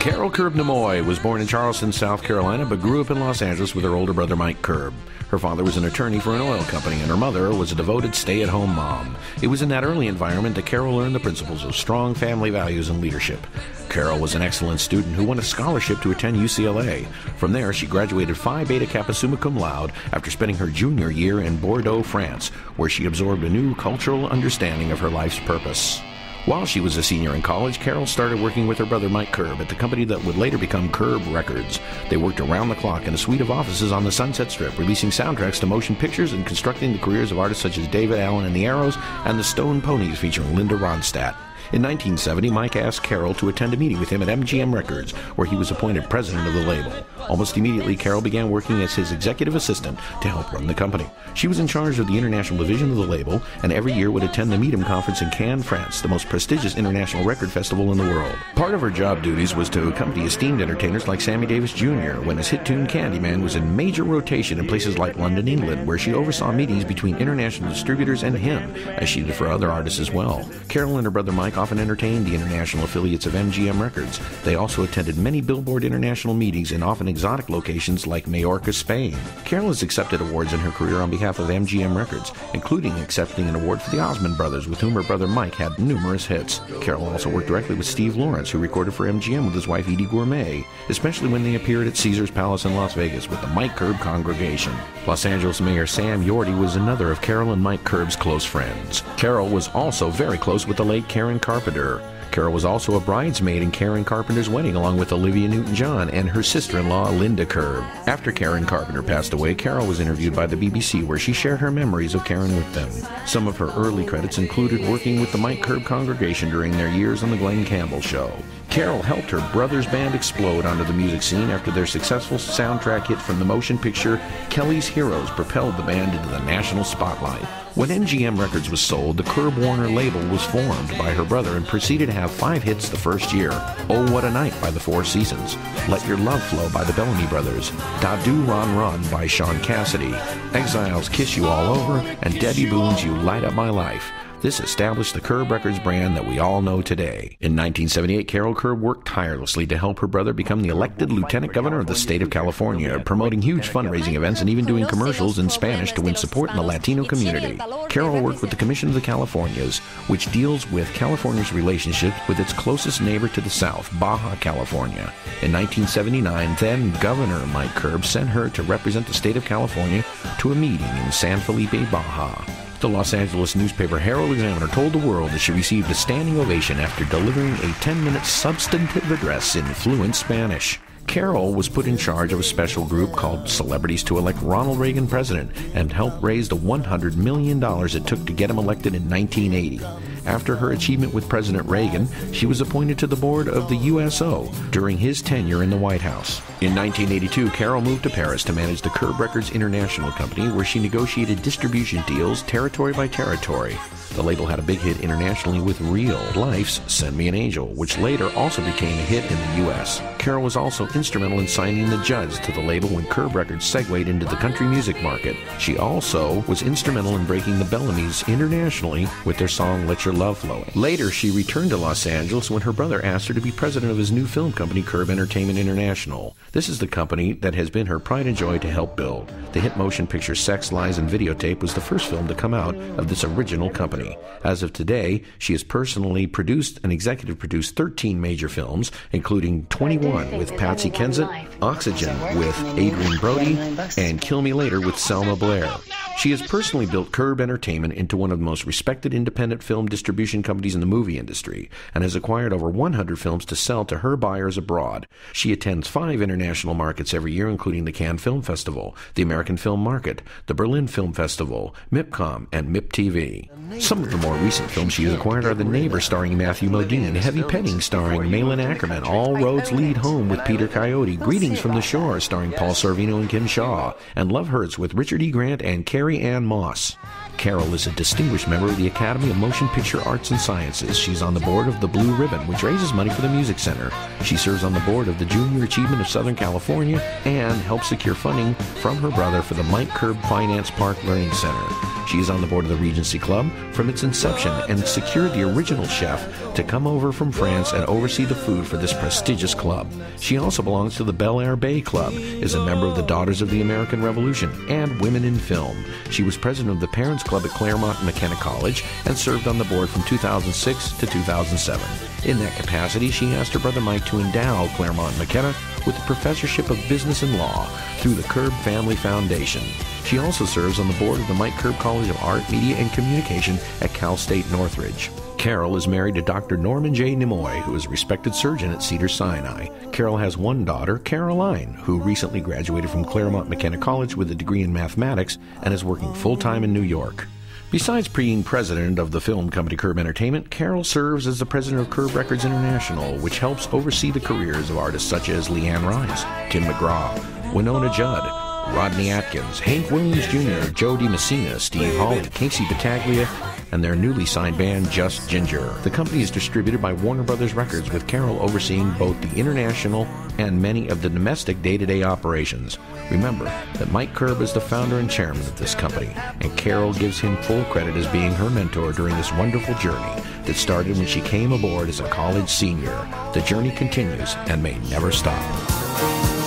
Carole Curb-Nemoy was born in Charleston, South Carolina, but grew up in Los Angeles with her older brother, Mike Curb. Her father was an attorney for an oil company, and her mother was a devoted stay-at-home mom. It was in that early environment that Carole learned the principles of strong family values and leadership. Carole was an excellent student who won a scholarship to attend UCLA. From there, she graduated Phi Beta Kappa Summa Cum Laude after spending her junior year in Bordeaux, France, where she absorbed a new cultural understanding of her life's purpose. While she was a senior in college, Carole started working with her brother Mike Curb at the company that would later become Curb Records. They worked around the clock in a suite of offices on the Sunset Strip, releasing soundtracks to motion pictures and constructing the careers of artists such as David Allen and the Arrows and the Stone Ponies featuring Linda Ronstadt. In 1970, Mike asked Carole to attend a meeting with him at MGM Records, where he was appointed president of the label. Almost immediately, Carole began working as his executive assistant to help run the company. She was in charge of the international division of the label, and every year would attend the Meetum Conference in Cannes, France, the most prestigious international record festival in the world. Part of her job duties was to accompany esteemed entertainers like Sammy Davis Jr. when his hit tune Candyman was in major rotation in places like London, England, where she oversaw meetings between international distributors and him, as she did for other artists as well. Carole and her brother Mike often entertained the international affiliates of MGM Records. They also attended many Billboard international meetings in often exotic locations like Majorca, Spain. Carole has accepted awards in her career on behalf of MGM Records, including accepting an award for the Osmond Brothers, with whom her brother Mike had numerous hits. Carole also worked directly with Steve Lawrence, who recorded for MGM with his wife Edie Gourmet, especially when they appeared at Caesar's Palace in Las Vegas with the Mike Curb congregation. Los Angeles Mayor Sam Yorty was another of Carole and Mike Curb's close friends. Carole was also very close with the late Karen Carpenter. Carole was also a bridesmaid in Karen Carpenter's wedding, along with Olivia Newton-John and her sister-in-law, Linda Curb. After Karen Carpenter passed away, Carole was interviewed by the BBC, where she shared her memories of Karen with them. Some of her early credits included working with the Mike Curb congregation during their years on The Glenn Campbell Show. Carole helped her brother's band explode onto the music scene after their successful soundtrack hit from the motion picture Kelly's Heroes propelled the band into the national spotlight. When MGM Records was sold, the Curb Warner label was formed by her brother and proceeded to have 5 hits the first year: Oh What a Night by the Four Seasons, Let Your Love Flow by the Bellamy Brothers, Da Do Ron Run by Sean Cassidy, Exiles Kiss You All Over, and Debbie Boone's You Light Up My Life. This established the Curb Records brand that we all know today. In 1978, Carole Curb worked tirelessly to help her brother become the elected lieutenant governor of the state of California, promoting huge fundraising events and even doing commercials in Spanish to win support in the Latino community. Carole worked with the Commission of the Californias, which deals with California's relationship with its closest neighbor to the south, Baja California. In 1979, then Governor Mike Curb sent her to represent the state of California to a meeting in San Felipe, Baja. The Los Angeles newspaper Herald-Examiner told the world that she received a standing ovation after delivering a 10-minute substantive address in fluent Spanish. Carole was put in charge of a special group called Celebrities to Elect Ronald Reagan President and helped raise the $100 million it took to get him elected in 1980. After her achievement with President Reagan, she was appointed to the board of the USO during his tenure in the White House. In 1982, Carole moved to Paris to manage the Curb Records International Company, where she negotiated distribution deals territory by territory. The label had a big hit internationally with Real Life's Send Me an Angel, which later also became a hit in the U.S. Carole was also instrumental in signing the Judds to the label when Curb Records segued into the country music market. She also was instrumental in breaking the Bellamy's internationally with their song Let Your Love Flow. Later, she returned to Los Angeles when her brother asked her to be president of his new film company, Curb Entertainment International. This is the company that has been her pride and joy to help build. The hit motion picture Sex, Lies, and Videotape was the first film to come out of this original company. As of today, she has personally produced and executive produced 13 major films, including 21 with Patsy Kensit, Oxygen with Adrian Brody, and Kill Me Later with Selma Blair. She has personally built Curb Entertainment into one of the most respected independent film distribution companies in the movie industry and has acquired over 100 films to sell to her buyers abroad. She attends 5 international markets every year, including the Cannes Film Festival, the American Film Market, the Berlin Film Festival, MIPCOM, and MIP-TV. Some of the more recent films she has acquired are The Neighbor starring Matthew Modine, Heavy Petting starring Malin Ackerman, All Roads Lead Home with Peter Coyote, Greetings from the Shore starring Paul Sorvino and Kim Shaw, and Love Hurts with Richard E. Grant and Carrie Ann Moss. Carole is a distinguished member of the Academy of Motion Picture Arts and Sciences. She's on the board of the Blue Ribbon, which raises money for the Music Center. She serves on the board of the Junior Achievement of Southern California and helps secure funding from her brother for the Mike Curb Finance Park Learning Center. She is on the board of the Regency Club from its inception and secured the original chef to come over from France and oversee the food for this prestigious club. She also belongs to the Bel Air Bay Club, is a member of the Daughters of the American Revolution, and Women in Film. She was president of the Parents Club at Claremont and McKenna College and served on the board from 2006 to 2007. In that capacity, she asked her brother Mike to endow Claremont and McKenna with the Professorship of Business and Law through the Curb Family Foundation. She also serves on the board of the Mike Curb College of Art, Media, and Communication at Cal State Northridge. Carole is married to Dr. Norman J. Nemoy, who is a respected surgeon at Cedars-Sinai. Carole has one daughter, Caroline, who recently graduated from Claremont McKenna College with a degree in mathematics and is working full-time in New York. Besides being president of the film company Curb Entertainment, Carole serves as the president of Curb Records International, which helps oversee the careers of artists such as Leanne Rimes, Tim McGraw, Winona Judd, Rodney Atkins, Hank Williams Jr., Joe DiMessina, Steve Hawley, Casey Battaglia, and their newly signed band Just Ginger. The company is distributed by Warner Brothers Records, with Carole overseeing both the international and many of the domestic day-to-day operations. Remember that Mike Curb is the founder and chairman of this company, and Carole gives him full credit as being her mentor during this wonderful journey that started when she came aboard as a college senior. The journey continues and may never stop.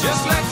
Just like